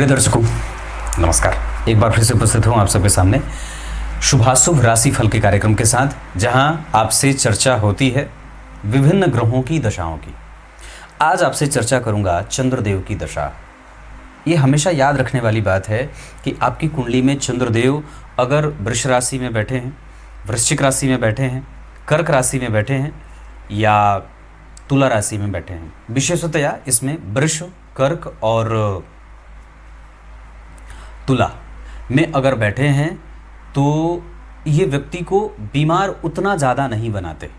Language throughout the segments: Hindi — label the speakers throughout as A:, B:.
A: प्रिय दर्शकों नमस्कार। एक बार फिर से उपस्थित हूँ आप सबके सामने शुभाशुभ राशिफल के कार्यक्रम के साथ, जहां आपसे चर्चा होती है विभिन्न ग्रहों की दशाओं की। आज आपसे चर्चा करूंगा चंद्रदेव की दशा। ये हमेशा याद रखने वाली बात है कि आपकी कुंडली में चंद्रदेव अगर वृष राशि में बैठे हैं, वृश्चिक राशि में बैठे हैं, कर्क राशि में बैठे हैं या तुला राशि में बैठे हैं, विशेषतया इसमें वृष, कर्क और तुला में अगर बैठे हैं तो ये व्यक्ति को बीमार उतना ज़्यादा नहीं बनाते,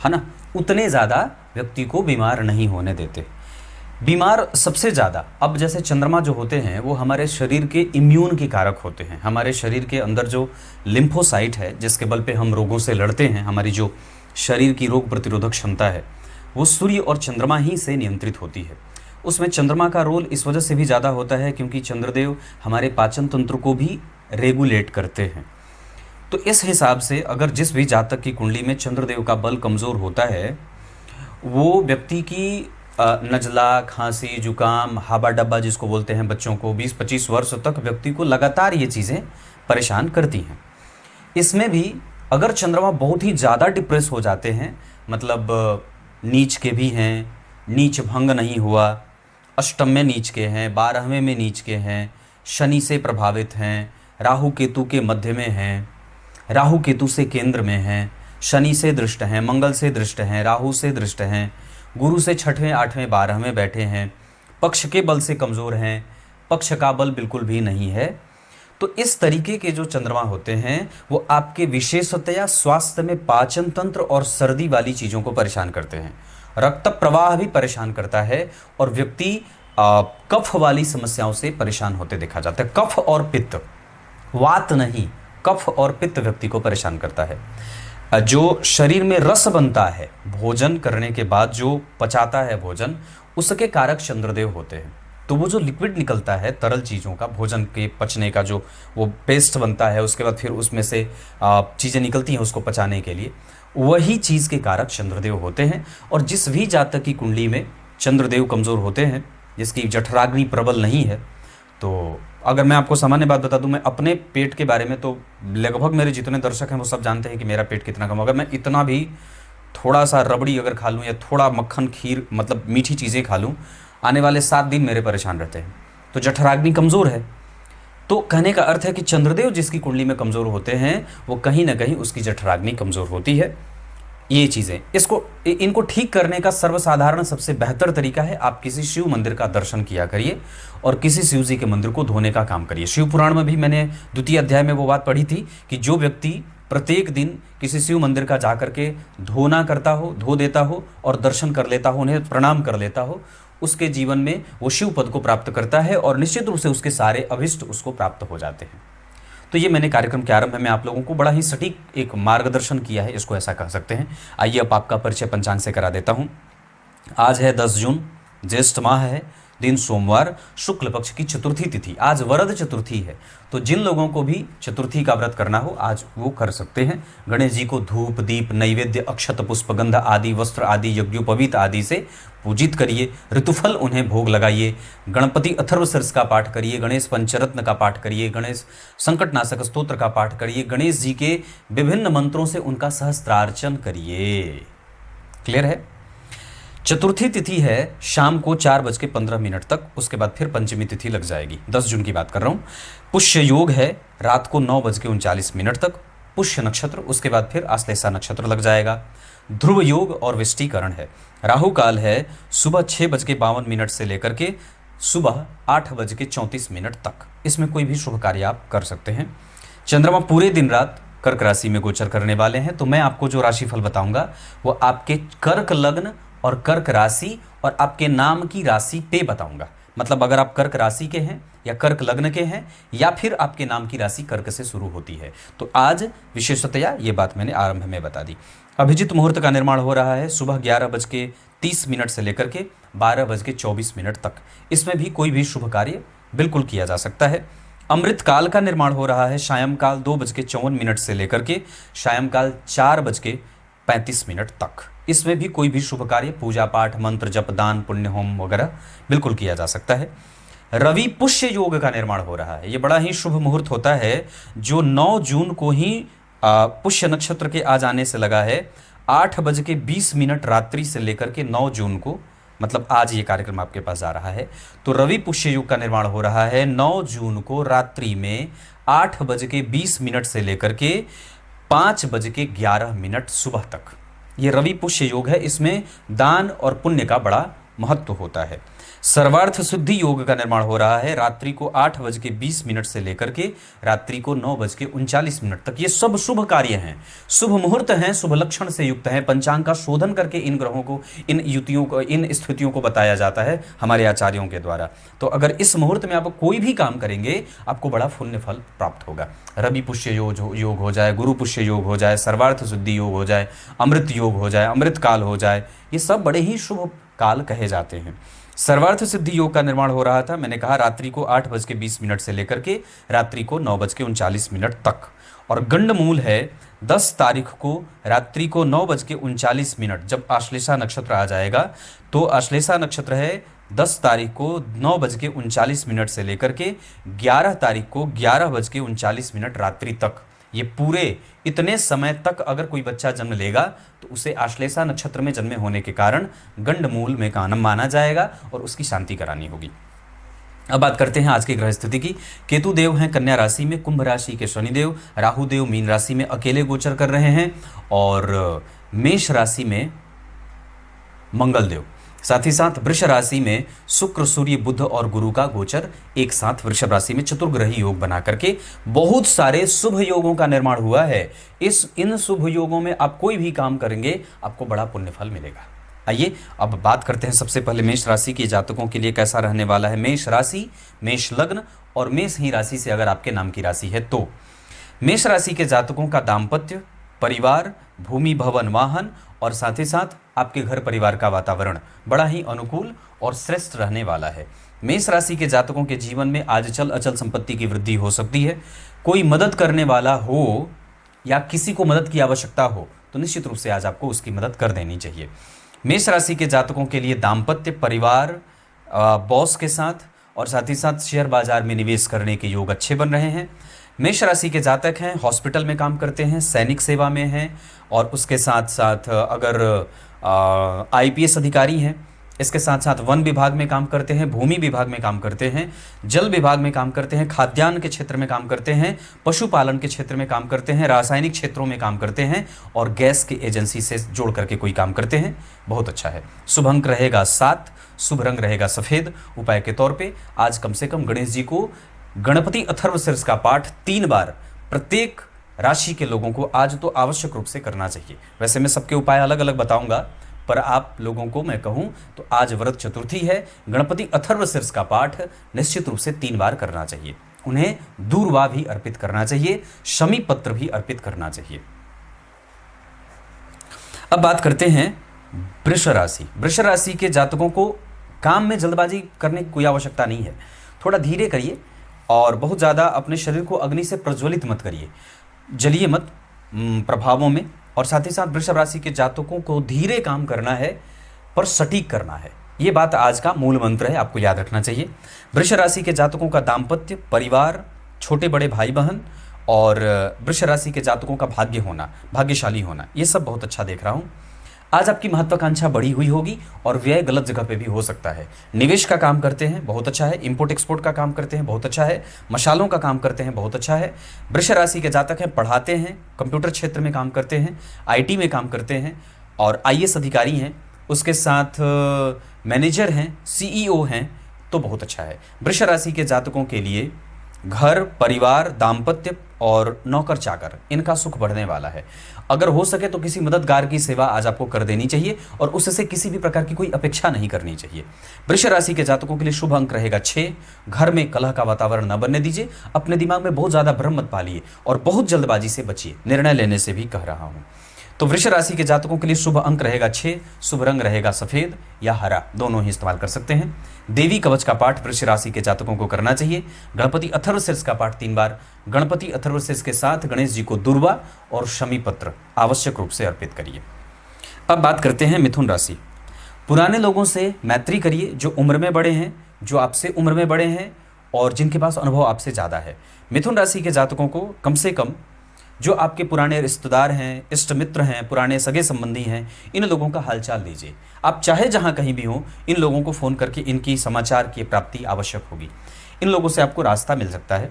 A: है ना। उतने ज़्यादा व्यक्ति को बीमार नहीं होने देते। बीमार सबसे ज़्यादा, अब जैसे चंद्रमा जो होते हैं वो हमारे शरीर के इम्यून के कारक होते हैं। हमारे शरीर के अंदर जो लिम्फोसाइट है जिसके बल पे हम रोगों से लड़ते हैं, हमारी जो शरीर की रोग प्रतिरोधक क्षमता है वो सूर्य और चंद्रमा ही से नियंत्रित होती है। उसमें चंद्रमा का रोल इस वजह से भी ज़्यादा होता है क्योंकि चंद्रदेव हमारे पाचन तंत्र को भी रेगुलेट करते हैं। तो इस हिसाब से अगर जिस भी जातक की कुंडली में चंद्रदेव का बल कमज़ोर होता है, वो व्यक्ति की नज़ला, खांसी, जुकाम, हाबा डब्बा जिसको बोलते हैं बच्चों को, 20-25 वर्ष तक व्यक्ति को लगातार ये चीज़ें परेशान करती हैं। इसमें भी अगर चंद्रमा बहुत ही ज़्यादा डिप्रेस हो जाते हैं, मतलब नीच के भी हैं, नीच भंग नहीं हुआ, अष्टम में नीच के हैं, 12वें में नीच के हैं, शनि से प्रभावित हैं, राहु केतु के मध्य में हैं, राहु केतु से केंद्र में हैं, शनि से दृष्ट हैं, मंगल से दृष्ट हैं, राहु से दृष्ट हैं, गुरु से 6वें, 8वें, 12वें बैठे हैं, पक्ष के बल से कमज़ोर हैं, पक्ष का बल बिल्कुल भी नहीं है, तो इस तरीके के जो चंद्रमा होते हैं वो आपके विशेषतया स्वास्थ्य में पाचन तंत्र और सर्दी वाली चीज़ों को परेशान करते हैं। रक्त प्रवाह भी परेशान करता है और व्यक्ति कफ वाली समस्याओं से परेशान होते देखा जाता है। कफ और पित्त, वात नहीं, कफ और पित्त व्यक्ति को परेशान करता है। जो शरीर में रस बनता है भोजन करने के बाद, जो पचाता है भोजन, उसके कारक चंद्रदेव होते हैं। तो वो जो लिक्विड निकलता है तरल चीज़ों का, भोजन के पचने का जो वो पेस्ट बनता है, उसके बाद फिर उसमें से चीज़ें निकलती हैं उसको पचाने के लिए, वही चीज़ के कारक चंद्रदेव होते हैं। और जिस भी जातक की कुंडली में चंद्रदेव कमज़ोर होते हैं, जिसकी जठराग्नि प्रबल नहीं है, तो अगर मैं आपको सामान्य बात बता दूं, मैं अपने पेट के बारे में तो लगभग मेरे जितने दर्शक हैं वो सब जानते हैं कि मेरा पेट कितना कम। अगर मैं इतना भी थोड़ा सा रबड़ी अगर खा लूँ या थोड़ा मक्खन, खीर, मतलब मीठी चीज़ें खा लूँ, आने वाले 7 दिन मेरे परेशान रहते हैं। तो जठराग्नि कमज़ोर है। तो कहने का अर्थ है कि चंद्रदेव जिसकी कुंडली में कमज़ोर होते हैं वो कहीं ना कहीं उसकी जठराग्नि कमज़ोर होती है। ये चीज़ें इनको ठीक करने का सर्वसाधारण सबसे बेहतर तरीका है, आप किसी शिव मंदिर का दर्शन किया करिए और किसी शिव जी के मंदिर को धोने का काम करिए। शिव पुराण में भी मैंने 2 अध्याय में वो बात पढ़ी थी कि जो व्यक्ति प्रत्येक दिन किसी शिव मंदिर का जा करके धोना करता हो, धो देता हो और दर्शन कर लेता हो, उन्हें प्रणाम कर लेता हो, उसके जीवन में वो शिव पद को प्राप्त करता है और निश्चित रूप से उसके सारे अभिष्ट उसको प्राप्त हो जाते हैं। तो ये मैंने कार्यक्रम के आरंभ में आप लोगों को बड़ा ही सटीक एक मार्गदर्शन किया है, इसको ऐसा कह सकते हैं। आइए अब आपका परिचय पंचांग से करा देता हूँ। आज है 10 जून, ज्येष्ठ माह है, दिन सोमवार, शुक्ल पक्ष की चतुर्थी तिथि। आज वरद चतुर्थी है, तो जिन लोगों को भी चतुर्थी का व्रत करना हो आज वो कर सकते हैं। गणेश जी को धूप, दीप, नैवेद्य, अक्षत, पुष्पगंध आदि, वस्त्र आदि, यज्ञोपवीत आदि से पूजित करिए। ऋतुफल उन्हें भोग लगाइए। गणपति अथर्वशीर्ष का पाठ करिए, गणेश पंचरत्न का पाठ करिए, गणेश संकटनाशक स्तोत्र का पाठ करिए, गणेश जी के विभिन्न मंत्रों से उनका सहस्त्रार्चन करिए। क्लियर है। चतुर्थी तिथि है शाम को 4:15 तक, उसके बाद फिर पंचमी तिथि लग जाएगी। 10 जून की बात कर रहा हूँ। पुष्य योग है रात को 9:39 तक, पुष्य नक्षत्र, उसके बाद फिर आश्लेषा नक्षत्र लग जाएगा। ध्रुव योग और विष्टिकरण है। राहु काल है सुबह 6:52 से लेकर के सुबह 8:34 तक। इसमें कोई भी शुभ कार्य आप कर सकते हैं। चंद्रमा पूरे दिन रात कर्क राशि में गोचर करने वाले हैं। तो मैं आपको जो राशिफल बताऊंगा वो आपके कर्क लग्न और कर्क राशि और आपके नाम की राशि पे बताऊंगा। मतलब अगर आप कर्क राशि के हैं या कर्क लग्न के हैं या फिर आपके नाम की राशि कर्क से शुरू होती है। तो आज विशेषतया ये बात मैंने आरंभ में बता दी। अभिजित मुहूर्त का निर्माण हो रहा है सुबह 11:30 से लेकर के 12:24 तक। इसमें भी कोई भी शुभ कार्य बिल्कुल किया जा सकता है। अमृत काल का निर्माण हो रहा है सायंकाल 2:54 से लेकर के सायंकाल 4:35 तक। इसमें भी कोई भी शुभ कार्य, पूजा पाठ, मंत्र जप, दान, पुण्य, होम वगैरह बिल्कुल किया जा सकता है। रवि पुष्य योग का निर्माण हो रहा है। ये बड़ा ही शुभ मुहूर्त होता है जो 9 जून को ही पुष्य नक्षत्र के आ जाने से लगा है। 8:20 रात्रि से लेकर के 9 जून को, मतलब आज ये कार्यक्रम आपके पास आ रहा है, तो रवि पुष्य योग का निर्माण हो रहा है 9 जून को रात्रि में 8:20 से लेकर के 5:11 सुबह तक। ये रवि पुष्य योग है। इसमें दान और पुण्य का बड़ा महत्व होता है। सर्वार्थ शुद्धि योग का निर्माण हो रहा है रात्रि को 8:20 से लेकर के रात्रि को 9:39 तक। ये सब शुभ कार्य हैं, शुभ मुहूर्त हैं, शुभ लक्षण से युक्त हैं। पंचांग का शोधन करके इन ग्रहों को, इन युतियों को, इन स्थितियों को बताया जाता है हमारे आचार्यों के द्वारा। तो अगर इस मुहूर्त में आप कोई भी काम करेंगे आपको बड़ा पुण्य फल प्राप्त होगा। रवि पुष्य योग हो जाए, गुरु पुष्य योग हो जाए, सर्वार्थ शुद्धि योग हो जाए, अमृत योग हो जाए, अमृत काल हो जाए, ये सब बड़े ही शुभ काल कहे जाते हैं। सर्वार्थ सिद्धि योग का निर्माण हो रहा था, मैंने कहा, रात्रि को 8:20 से लेकर के रात्रि को 9:39 तक। और गंडमूल है 10 तारीख को रात्रि को 9:39। जब आश्लेषा नक्षत्र आ जाएगा तो आश्लेषा नक्षत्र है 10 तारीख को 9:39 से लेकर के 11 तारीख को 11:39 रात्रि तक। ये पूरे इतने समय तक अगर कोई बच्चा जन्म लेगा तो उसे आश्लेषा नक्षत्र में जन्मे होने के कारण गंडमूल में कानम माना जाएगा और उसकी शांति करानी होगी। अब बात करते हैं आज की ग्रह स्थिति की। केतु देव हैं कन्या राशि में, कुंभ राशि के शनिदेव, राहु देव मीन राशि में अकेले गोचर कर रहे हैं और मेष राशि में मंगल देव, साथ ही साथ वृष राशि में शुक्र, सूर्य, बुध और गुरु का गोचर एक साथ वृषभ राशि में चतुर्ग्रही योग बना करके बहुत सारे शुभ योगों का निर्माण हुआ है। इन शुभ योगों में आप कोई भी काम करेंगे आपको बड़ा पुण्य फल मिलेगा। आइए अब बात करते हैं सबसे पहले मेष राशि के जातकों के लिए कैसा रहने वाला है। मेष राशि, मेष लग्न और मेष ही राशि से अगर आपके नाम की राशि है तो मेष राशि के जातकों का दाम्पत्य, परिवार, भूमि, भवन, वाहन और साथ ही साथ आपके घर परिवार का वातावरण बड़ा ही अनुकूल और श्रेष्ठ रहने वाला है। मेष राशि के जातकों के जीवन में आज चल अचल संपत्ति की वृद्धि हो सकती है। कोई मदद करने वाला हो या किसी को मदद की आवश्यकता हो तो निश्चित रूप से आज आपको उसकी मदद कर देनी चाहिए। मेष राशि के जातकों के लिए दाम्पत्य, परिवार, बॉस के साथ और साथ ही साथ शेयर बाजार में निवेश करने के योग अच्छे बन रहे हैं। मेष राशि के जातक हैं, हॉस्पिटल में काम करते हैं, सैनिक सेवा में हैं और उसके साथ साथ अगर आईपीएस अधिकारी हैं, इसके साथ साथ वन विभाग में काम करते हैं, भूमि विभाग में काम करते हैं, जल विभाग में काम करते हैं, खाद्यान्न के क्षेत्र में काम करते हैं, पशुपालन के क्षेत्र में काम करते हैं, रासायनिक क्षेत्रों में काम करते हैं और गैस की एजेंसी से जोड़ करके कोई काम करते हैं, बहुत अच्छा है। शुभ अंक रहेगा 7, शुभ रंग रहेगा सफ़ेद। उपाय के तौर पे आज कम से कम गणेश जी को गणपति अथर्वशीर्ष का पाठ 3 बार प्रत्येक राशि के लोगों को आज तो आवश्यक रूप से करना चाहिए। वैसे मैं सबके उपाय अलग अलग बताऊंगा, पर आप लोगों को मैं कहूं तो आज व्रत चतुर्थी है, गणपति अथर्वशीर्ष का पाठ निश्चित रूप से 3 बार करना चाहिए। उन्हें दूर्वा भी अर्पित करना चाहिए, शमी पत्र भी अर्पित करना चाहिए। अब बात करते हैं वृष राशि। वृष राशि के जातकों को काम में जल्दबाजी करने की कोई आवश्यकता नहीं है। थोड़ा धीरे करिए और बहुत ज़्यादा अपने शरीर को अग्नि से प्रज्वलित मत करिए, जलिए मत प्रभावों में। और साथ ही साथ वृषभ राशि के जातकों को धीरे काम करना है पर सटीक करना है। ये बात आज का मूल मंत्र है, आपको याद रखना चाहिए। वृष राशि के जातकों का दाम्पत्य, परिवार, छोटे बड़े भाई बहन और वृष राशि के जातकों का भाग्य होना, भाग्यशाली होना, ये सब बहुत अच्छा देख रहा हूँ। आज आपकी महत्वाकांक्षा बढ़ी हुई होगी और व्यय गलत जगह पे भी हो सकता है। निवेश का काम करते हैं, बहुत अच्छा है। इंपोर्ट एक्सपोर्ट का काम करते हैं, बहुत अच्छा है। मशालों का काम करते हैं, बहुत अच्छा है। वृष राशि के जातक हैं, पढ़ाते हैं, कंप्यूटर क्षेत्र में काम करते हैं, आईटी में काम करते हैं और आईएएस अधिकारी हैं, उसके साथ मैनेजर हैं, सीईओ हैं, तो बहुत अच्छा है। वृष राशि के जातकों के लिए घर, परिवार, दाम्पत्य और नौकर चाकर, इनका सुख बढ़ने वाला है। अगर हो सके तो किसी मददगार की सेवा आज आपको कर देनी चाहिए और उससे किसी भी प्रकार की कोई अपेक्षा नहीं करनी चाहिए। वृष राशि के जातकों के लिए शुभ अंक रहेगा 6। घर में कलह का वातावरण न बनने दीजिए। अपने दिमाग में बहुत ज़्यादा भ्रम मत पालिए और बहुत जल्दबाजी से बचिए, निर्णय लेने से भी कह रहा हूँ। तो वृष राशि के जातकों के लिए शुभ अंक रहेगा 6, शुभ रंग रहेगा सफ़ेद या हरा, दोनों ही इस्तेमाल कर सकते हैं। देवी कवच का पाठ वृष राशि के जातकों को करना चाहिए। गणपति अथर्वशीर्ष का पाठ 3 बार, गणपति अथर्वशीर्ष के साथ गणेश जी को दुर्वा और शमी पत्र आवश्यक रूप से अर्पित करिए। अब बात करते हैं मिथुन राशि। पुराने लोगों से मैत्री करिए, जो उम्र में बड़े हैं जो आपसे उम्र में बड़े हैं और जिनके पास अनुभव आपसे ज़्यादा है। मिथुन राशि के जातकों को कम से कम जो आपके पुराने रिश्तेदार हैं, इष्ट मित्र हैं, पुराने सगे संबंधी हैं, इन लोगों का हालचाल लीजिए। आप चाहे जहां कहीं भी हों, इन लोगों को फ़ोन करके इनकी समाचार की प्राप्ति आवश्यक होगी। इन लोगों से आपको रास्ता मिल सकता है।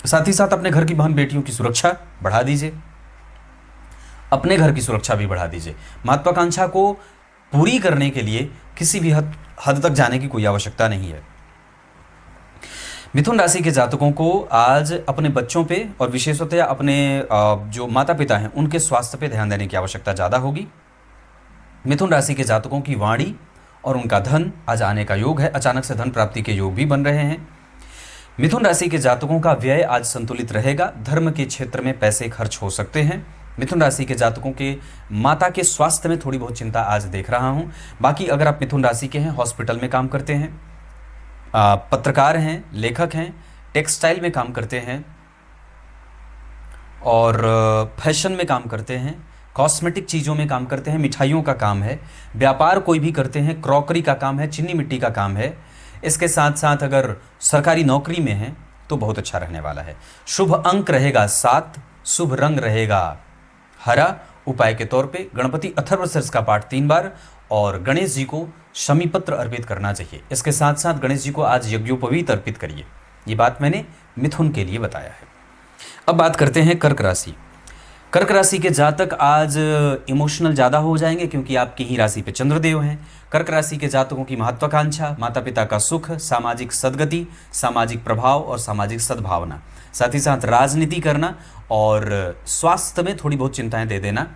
A: साथ ही साथ अपने घर की बहन बेटियों की सुरक्षा बढ़ा दीजिए, अपने घर की सुरक्षा भी बढ़ा दीजिए। महत्वाकांक्षा को पूरी करने के लिए किसी भी हद तक जाने की कोई आवश्यकता नहीं है। मिथुन राशि के जातकों को आज अपने बच्चों पे और विशेषतः अपने जो माता पिता हैं उनके स्वास्थ्य पे ध्यान देने की आवश्यकता ज़्यादा होगी। मिथुन राशि के जातकों की वाणी और उनका धन आज आने का योग है। अचानक से धन प्राप्ति के योग भी बन रहे हैं। मिथुन राशि के जातकों का व्यय आज संतुलित रहेगा। धर्म के क्षेत्र में पैसे खर्च हो सकते हैं। मिथुन राशि के जातकों के माता के स्वास्थ्य में थोड़ी बहुत चिंता आज देख रहा हूं। बाकी अगर आप मिथुन राशि के हैं, हॉस्पिटल में काम करते हैं, पत्रकार हैं, लेखक हैं, टेक्सटाइल में काम करते हैं और फैशन में काम करते हैं, कॉस्मेटिक चीज़ों में काम करते हैं, मिठाइयों का काम है, व्यापार कोई भी करते हैं, क्रॉकरी का काम है, चीनी मिट्टी का काम है, इसके साथ साथ अगर सरकारी नौकरी में हैं तो बहुत अच्छा रहने वाला है। शुभ अंक रहेगा 7, शुभ रंग रहेगा हरा। उपाय के तौर पे गणपति अथर्वशीर्ष का पाठ 3 बार और गणेश जी को शमी पत्र अर्पित करना चाहिए। इसके साथ साथ गणेश जी को आज यज्ञोपवीत अर्पित करिए। ये बात मैंने मिथुन के लिए बताया है। अब बात करते हैं कर्क राशि। कर्क राशि के जातक आज इमोशनल ज़्यादा हो जाएंगे क्योंकि आपकी ही राशि पे चंद्रदेव हैं। कर्क राशि के जातकों की महत्वाकांक्षा, माता पिता का सुख, सामाजिक सद्गति, सामाजिक प्रभाव और सामाजिक सद्भावना, साथ ही साथ राजनीति करना और स्वास्थ्य में थोड़ी बहुत चिंताएं दे देना।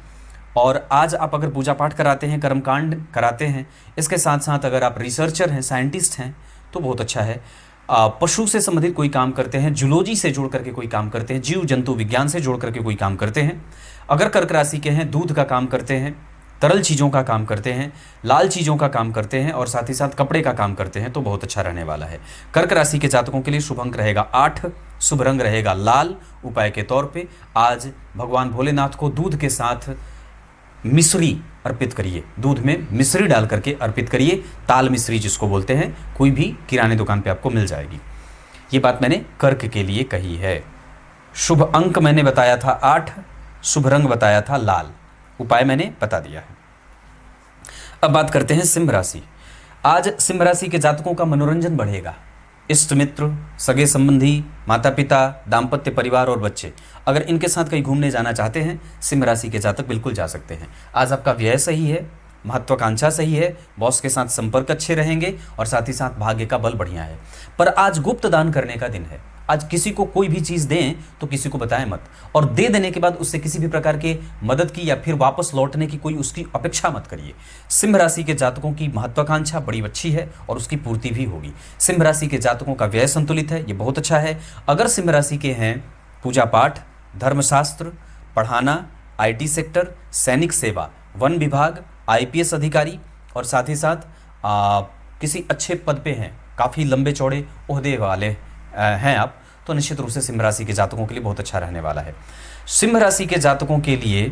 A: और आज आप अगर पूजा पाठ कराते हैं, कर्मकांड कराते हैं, इसके साथ साथ अगर आप रिसर्चर हैं, साइंटिस्ट हैं तो बहुत अच्छा है। पशु से संबंधित कोई काम करते हैं, जूलॉजी से जोड़ करके कोई काम करते हैं, जीव जंतु विज्ञान से जोड़ करके कोई काम करते हैं, अगर कर्क राशि के हैं, दूध का काम करते हैं, तरल चीज़ों का काम करते हैं, लाल चीज़ों का काम करते हैं और साथ ही साथ कपड़े का काम करते हैं तो बहुत अच्छा रहने वाला है। कर्क राशि के जातकों के लिए शुभ अंक रहेगा 8, शुभ रंग रहेगा लाल। उपाय के तौर पे आज भगवान भोलेनाथ को दूध के साथ मिश्री अर्पित करिए। दूध में मिश्री डाल करके अर्पित करिए। ताल मिश्री जिसको बोलते हैं, कोई भी किराने दुकान पे आपको मिल जाएगी। ये बात मैंने कर्क के लिए कही है। शुभ अंक मैंने बताया था 8, शुभ रंग बताया था लाल। उपाय मैंने बता दिया है। अब बात करते हैं सिंह राशि। आज सिंह राशि के जातकों का मनोरंजन बढ़ेगा। इष्ट मित्र, सगे संबंधी, माता पिता, दाम्पत्य परिवार और बच्चे, अगर इनके साथ कहीं घूमने जाना चाहते हैं, सिंह राशि के जातक बिल्कुल जा सकते हैं। आज आपका व्यय सही है, महत्वाकांक्षा सही है, बॉस के साथ संपर्क अच्छे रहेंगे और साथ ही साथ भाग्य का बल बढ़िया है। पर आज गुप्त दान करने का दिन है। आज किसी को कोई भी चीज़ दें तो किसी को बताएं मत, और दे देने के बाद उससे किसी भी प्रकार के मदद की या फिर वापस लौटने की कोई उसकी अपेक्षा मत करिए। सिंह राशि के जातकों की महत्वाकांक्षा बड़ी अच्छी है और उसकी पूर्ति भी होगी। सिंह राशि के जातकों का व्यय संतुलित है, ये बहुत अच्छा है। अगर सिंह राशि के हैं, पूजा पाठ, धर्मशास्त्र, पढ़ाना, IT सेक्टर, सैनिक सेवा, वन विभाग, IPS अधिकारी और साथ ही साथ किसी अच्छे पद पे हैं, काफ़ी लंबे चौड़े ओहदे वाले हैं आप, तो निश्चित रूप से सिंह राशि के जातकों के लिए बहुत अच्छा रहने वाला है। सिंह राशि के जातकों के लिए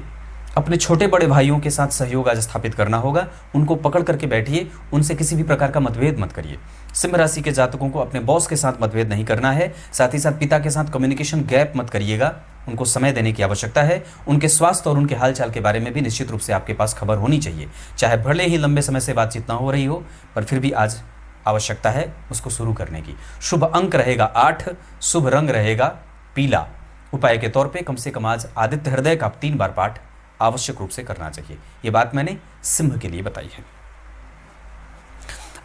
A: अपने छोटे बड़े भाइयों के साथ सहयोग आज स्थापित करना होगा। उनको पकड़ करके बैठिए, उनसे किसी भी प्रकार का मतभेद मत करिए। सिंह राशि के जातकों को अपने बॉस के साथ मतभेद नहीं करना है। साथ ही साथ पिता के साथ कम्युनिकेशन गैप मत करिएगा, उनको समय देने की आवश्यकता है। उनके स्वास्थ्य और उनके हालचाल के बारे में भी निश्चित रूप से आपके पास खबर होनी चाहिए। चाहे भले ही लंबे समय से बातचीत ना हो रही हो, पर फिर भी आज आवश्यकता है उसको शुरू करने की। शुभ अंक रहेगा 8, शुभ रंग रहेगा पीला। उपाय के तौर पे कम से कम आज आदित्य हृदय का 3 बार पाठ आवश्यक रूप से करना चाहिए। ये बात मैंने सिंह के लिए बताई है।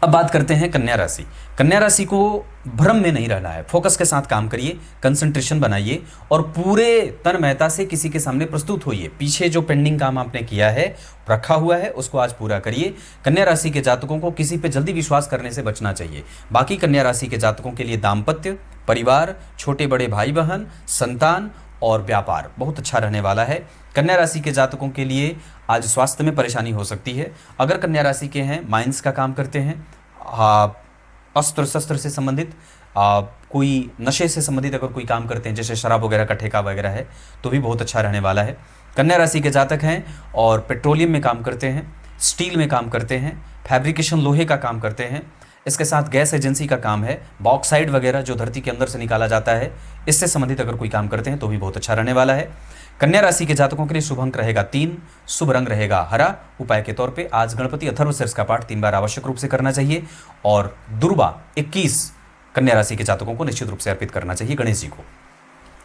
A: अब बात करते हैं कन्या राशि। कन्या राशि को भ्रम में नहीं रहना है, फोकस के साथ काम करिए, कंसंट्रेशन बनाइए और पूरे तन्मयता से किसी के सामने प्रस्तुत होइए। पीछे जो पेंडिंग काम आपने किया है, रखा हुआ है, उसको आज पूरा करिए। कन्या राशि के जातकों को किसी पे जल्दी विश्वास करने से बचना चाहिए। बाकी कन्या राशि के जातकों के लिए दाम्पत्य, परिवार, छोटे बड़े भाई बहन, संतान और व्यापार बहुत अच्छा रहने वाला है। कन्या राशि के जातकों के लिए आज स्वास्थ्य में परेशानी हो सकती है। अगर कन्या राशि के हैं, माइंस का काम करते हैं, अस्त्र शस्त्र से संबंधित, कोई नशे से संबंधित अगर कोई काम करते हैं, जैसे शराब वगैरह का ठेका वगैरह है, तो भी बहुत अच्छा रहने वाला है। कन्या राशि के जातक हैं और पेट्रोलियम में काम करते हैं, स्टील में काम करते हैं, फैब्रिकेशन लोहे का काम करते हैं, इसके साथ गैस एजेंसी का काम है, बॉक्साइड वगैरह जो धरती के अंदर से निकाला जाता है, इससे संबंधित अगर कोई काम करते हैं तो भी बहुत अच्छा रहने वाला है। कन्या राशि के जातकों के लिए शुभ अंक रहेगा 3, शुभ रंग रहेगा हरा। उपाय के तौर पे आज गणपति अथर्वशीर्ष का पाठ 3 बार आवश्यक रूप से करना चाहिए और दुर्वा 21 कन्या राशि के जातकों को निश्चित रूप से अर्पित करना चाहिए गणेश जी को।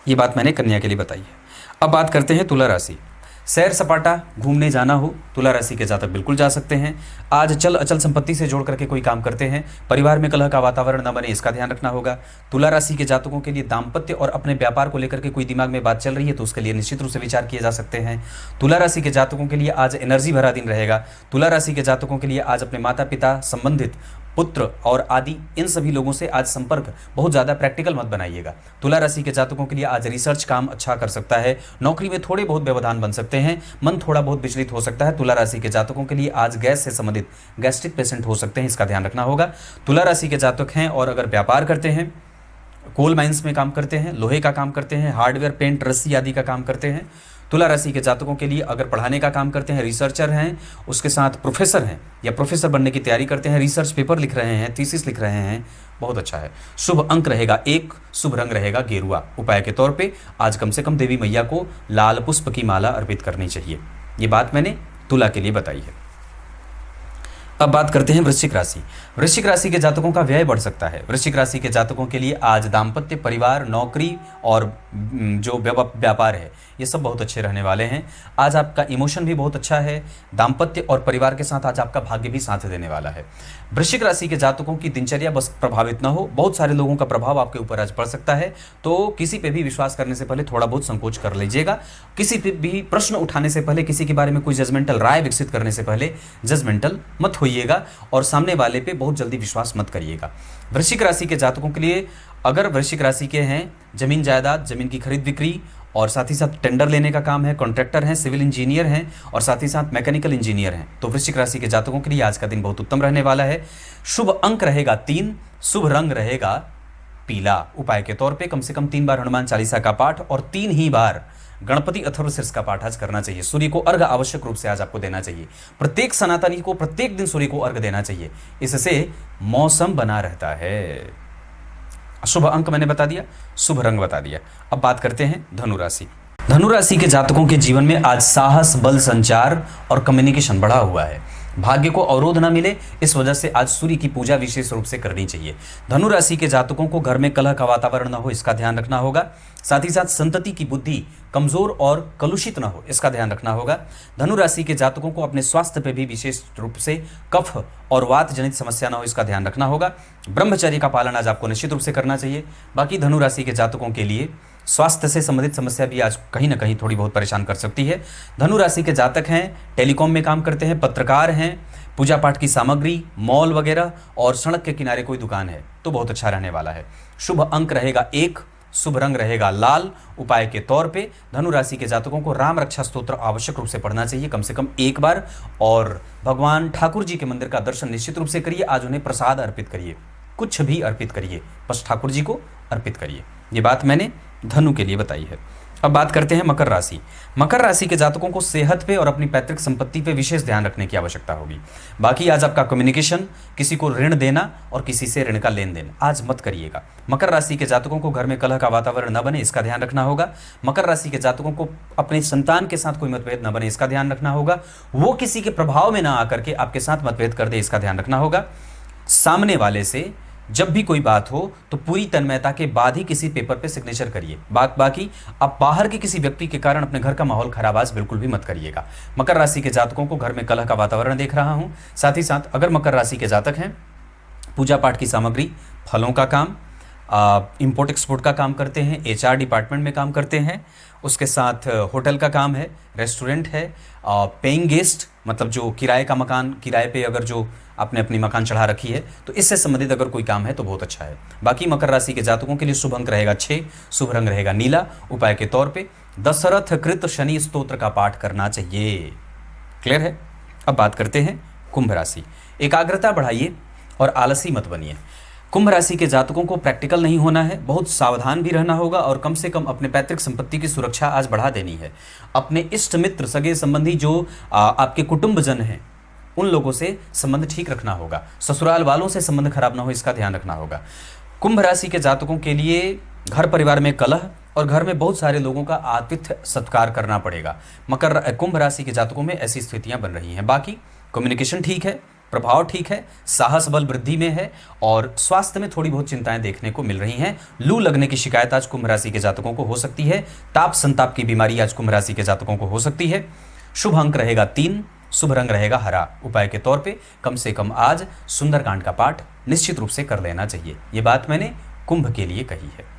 A: ये बात मैंने कन्या के लिए बताई है। अब बात करते हैं तुला राशि। सैर सपाटा घूमने जाना हो, तुला राशि के जातक बिल्कुल जा सकते हैं। आज चल अचल संपत्ति से जोड़ करके कोई काम करते हैं, परिवार में कलह का वातावरण न बने, इसका ध्यान रखना होगा। तुला राशि के जातकों के लिए दाम्पत्य और अपने व्यापार को लेकर के कोई दिमाग में बात चल रही है तो उसके लिए निश्चित रूप से विचार किए जा सकते हैं। तुला राशि के जातकों के लिए आज एनर्जी भरा दिन रहेगा। तुला राशि के जातकों के लिए आज अपने माता पिता संबंधित पुत्र और आदि इन सभी लोगों से आज संपर्क बहुत ज़्यादा प्रैक्टिकल मत बनाइएगा। तुला राशि के जातकों के लिए आज रिसर्च काम अच्छा कर सकता है। नौकरी में थोड़े बहुत व्यवधान बन सकते हैं, मन थोड़ा बहुत विचलित हो सकता है। तुला राशि के जातकों के लिए आज गैस से संबंधित गैस्ट्रिक पेशेंट हो सकते हैं, इसका ध्यान रखना होगा। तुला राशि के जातक हैं और अगर व्यापार करते हैं, कोल माइंस में काम करते हैं, लोहे का काम करते हैं, हार्डवेयर, पेंट, रस्सी आदि का काम करते हैं। तुला राशि के जातकों के लिए अगर पढ़ाने का काम करते हैं, रिसर्चर हैं, उसके साथ प्रोफेसर हैं या प्रोफेसर बनने की तैयारी करते हैं, रिसर्च पेपर लिख रहे हैं, थीसिस लिख रहे हैं, बहुत अच्छा है। शुभ अंक रहेगा 1, शुभ रंग रहेगा गेरुआ। उपाय के तौर पे आज कम से कम देवी मैया को लाल पुष्प की माला अर्पित करनी चाहिए। ये बात मैंने तुला के लिए बताई है। अब बात करते हैं वृश्चिक राशि। वृश्चिक राशि के जातकों का व्यय बढ़ सकता है। वृश्चिक राशि के जातकों के लिए आज दाम्पत्य, परिवार, नौकरी और जो व्यापार है ये सब बहुत अच्छे रहने वाले हैं। आज आपका इमोशन भी बहुत अच्छा है। दाम्पत्य और परिवार के साथ आज आपका भाग्य भी साथ देने वाला है। वृश्चिक राशि के जातकों की दिनचर्या बस प्रभावित न हो, बहुत सारे लोगों का प्रभाव आपके ऊपर आज पड़ सकता है, तो किसी पे भी विश्वास करने से पहले थोड़ा बहुत संकोच कर लीजिएगा। किसी पे भी प्रश्न उठाने से पहले, किसी के बारे में कोई जजमेंटल राय विकसित करने से पहले जजमेंटल मत होइएगा और सामने वाले पे बहुत जल्दी विश्वास मत करिएगा। वृश्चिक राशि के जातकों के लिए अगर वृश्चिक राशि के हैं, जमीन जायदाद, जमीन की खरीद बिक्री और साथ ही साथ टेंडर लेने का काम है, कॉन्ट्रैक्टर हैं, सिविल इंजीनियर हैं और साथ ही साथ मैकेनिकल इंजीनियर हैं, तो वृश्चिक राशि के जातकों के लिए आज का दिन बहुत उत्तम रहने वाला है। शुभ अंक रहेगा 3, शुभ रंग रहेगा पीला। उपाय के तौर पे कम से कम 3 बार हनुमान चालीसा का पाठ और 3 ही बार गणपति अथर्वशीर्ष का पाठ आज करना चाहिए। सूर्य को अर्घ आवश्यक रूप से आज आपको देना चाहिए। प्रत्येक सनातनी को प्रत्येक दिन सूर्य को अर्घ देना चाहिए, इससे मौसम बना रहता है। शुभ अंक मैंने बता दिया, शुभ रंग बता दिया। अब बात करते हैं धनु राशि। धनु राशि के जातकों के जीवन में आज साहस, बल, संचार और कम्युनिकेशन बढ़ा हुआ है। भाग्य को अवरोध न मिले, इस वजह से आज सूर्य की पूजा विशेष रूप से करनी चाहिए। धनु राशि के जातकों को घर में कलह का वातावरण न हो, इसका ध्यान रखना होगा। साथ ही साथ संतति की बुद्धि कमजोर और कलुषित न हो, इसका ध्यान रखना होगा। धनु राशि के जातकों को अपने स्वास्थ्य पे भी विशेष रूप से कफ और वात जनित समस्या न हो, इसका ध्यान रखना होगा। ब्रह्मचर्य का पालन आज आपको निश्चित रूप से करना चाहिए। बाकी धनु राशि के जातकों के लिए स्वास्थ्य से संबंधित समस्या भी आज कहीं ना कहीं थोड़ी बहुत परेशान कर सकती है। धनु राशि के जातक हैं, टेलीकॉम में काम करते हैं, पत्रकार हैं, पूजा पाठ की सामग्री, मॉल वगैरह और सड़क के किनारे कोई दुकान है तो बहुत अच्छा रहने वाला है। शुभ अंक रहेगा 1, शुभ रंग रहेगा लाल। उपाय के तौर पे धनु राशि के जातकों को राम रक्षा स्तोत्र आवश्यक रूप से पढ़ना चाहिए कम से कम 1 बार और भगवान ठाकुर जी के मंदिर का दर्शन निश्चित रूप से करिए। आज उन्हें प्रसाद अर्पित करिए, कुछ भी अर्पित करिए, बस ठाकुर जी को अर्पित करिए। ये बात मैंने धनु के लिए बताई है। अब बात करते हैं मकर राशि। मकर राशि के जातकों को सेहत पे और अपनी पैतृक संपत्ति पे विशेष ध्यान रखने की आवश्यकता होगी। बाकी आज आपका कम्युनिकेशन, किसी को ऋण देना और किसी से ऋण का लेन देन आज मत करिएगा। मकर राशि के जातकों को घर में कलह का वातावरण न बने, इसका ध्यान रखना होगा। मकर राशि के जातकों को अपने संतान के साथ कोई मतभेद न बने, इसका ध्यान रखना होगा। वो किसी के प्रभाव में ना आकर के आपके साथ मतभेद कर दे, इसका ध्यान रखना होगा। सामने वाले से जब भी कोई बात हो तो पूरी तन्मयता के बाद ही किसी पेपर पे सिग्नेचर करिए। बाकी आप बाहर के किसी व्यक्ति के कारण अपने घर का माहौल खराब आज बिल्कुल भी मत करिएगा। मकर राशि के जातकों को घर में कलह का वातावरण देख रहा हूं। साथ ही साथ अगर मकर राशि के जातक हैं, पूजा पाठ की सामग्री, फलों का काम, इंपोर्ट एक्सपोर्ट का काम करते हैं, HR डिपार्टमेंट में काम करते हैं, उसके साथ होटल का काम है, रेस्टोरेंट है, पेइंग गेस्ट मतलब जो किराए का मकान, किराए पे अगर जो आपने अपनी मकान चढ़ा रखी है तो इससे संबंधित अगर कोई काम है तो बहुत अच्छा है। बाकी मकर राशि के जातकों के लिए शुभ अंक रहेगा 6, शुभ रंग रहेगा नीला। उपाय के तौर पे दशरथ कृत शनि स्तोत्र का पाठ करना चाहिए। क्लियर है। अब बात करते हैं कुंभ राशि। एकाग्रता बढ़ाइए और आलसी मत बनिए। कुंभ राशि के जातकों को प्रैक्टिकल नहीं होना है, बहुत सावधान भी रहना होगा और कम से कम अपने पैतृक संपत्ति की सुरक्षा आज बढ़ा देनी है। अपने इष्ट मित्र, सगे संबंधी जो आपके कुटुंबजन हैं उन लोगों से संबंध ठीक रखना होगा, ससुराल वालों से संबंध खराब ना हो, इसका ध्यान रखना होगा। कुंभ राशि के जातकों के लिए घर परिवार में कलह और घर में बहुत सारे लोगों का आतिथ्य सत्कार करना पड़ेगा। कुंभ राशि के जातकों में ऐसी स्थितियां बन रही हैं। बाकी कम्युनिकेशन ठीक है, प्रभाव ठीक है, साहस बल वृद्धि में है और स्वास्थ्य में थोड़ी बहुत चिंताएं देखने को मिल रही हैं। लू लगने की शिकायत आज कुंभ राशि के जातकों को हो सकती है। ताप संताप की बीमारी आज कुंभ राशि के जातकों को हो सकती है। शुभ अंक रहेगा 3, शुभ रंग रहेगा हरा। उपाय के तौर पे कम से कम आज सुंदरकांड का पाठ निश्चित रूप से कर लेना चाहिए। ये बात मैंने कुंभ के लिए कही है।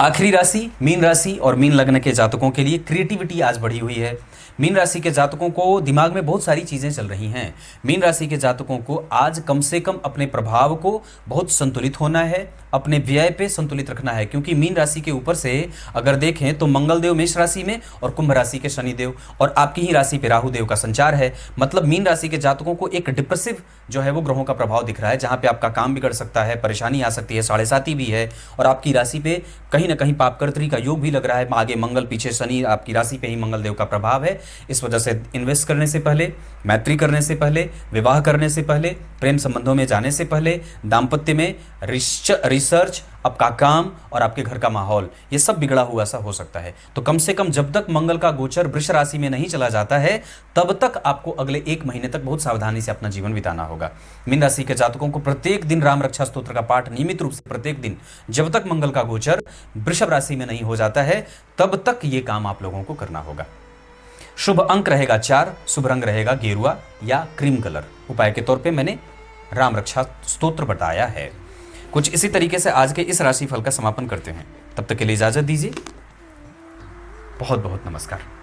A: आखिरी राशि मीन राशि और मीन लग्न के जातकों के लिए क्रिएटिविटी आज बढ़ी हुई है। मीन राशि के जातकों को दिमाग में बहुत सारी चीजें चल रही हैं। मीन राशि के जातकों को आज कम से कम अपने प्रभाव को बहुत संतुलित होना है, अपने व्यय पे संतुलित रखना है, क्योंकि मीन राशि के ऊपर से अगर देखें तो मंगल देव मेष राशि में और कुंभ राशि के शनि देव और आपकी ही राशि पे राहु देव का संचार है। मतलब मीन राशि के जातकों को एक डिप्रेसिव जो है वो ग्रहों का प्रभाव दिख रहा है, जहां पे आपका काम बिगड़ सकता है, परेशानी आ सकती है, 7.5 भी है और आपकी राशि पे कहीं ना कहीं पापकर्त्री का योग भी लग रहा है। आगे मंगल पीछे शनि, आपकी राशि पे ही मंगल देव का प्रभाव है। इस वजह से इन्वेस्ट करने से पहले, मैत्री करने से पहले, विवाह करने से पहले, प्रेम संबंधों में जाने से पहले, दाम्पत्य में रिसर्च, आपका काम और आपके घर का माहौल, ये सब बिगड़ा हुआ सा हो सकता है। तो कम से कम जब तक मंगल का गोचर वृष राशि में नहीं चला जाता है तब तक आपको अगले 1 महीने तक बहुत सावधानी से अपना जीवन बिताना होगा। मीन राशि के जातकों को प्रत्येक दिन राम रक्षा स्तोत्र का पाठ नियमित रूप से प्रत्येक दिन, जब तक मंगल का गोचर वृषभ राशि में नहीं हो जाता है तब तक ये काम आप लोगों को करना होगा। शुभ अंक रहेगा 4, शुभ रंग रहेगा गेरुआ या क्रीम कलर। उपाय के तौर पे मैंने राम रक्षा स्तोत्र बताया है। कुछ इसी तरीके से आज के इस राशि फल का समापन करते हैं। तब तक के लिए इजाजत दीजिए। बहुत बहुत नमस्कार।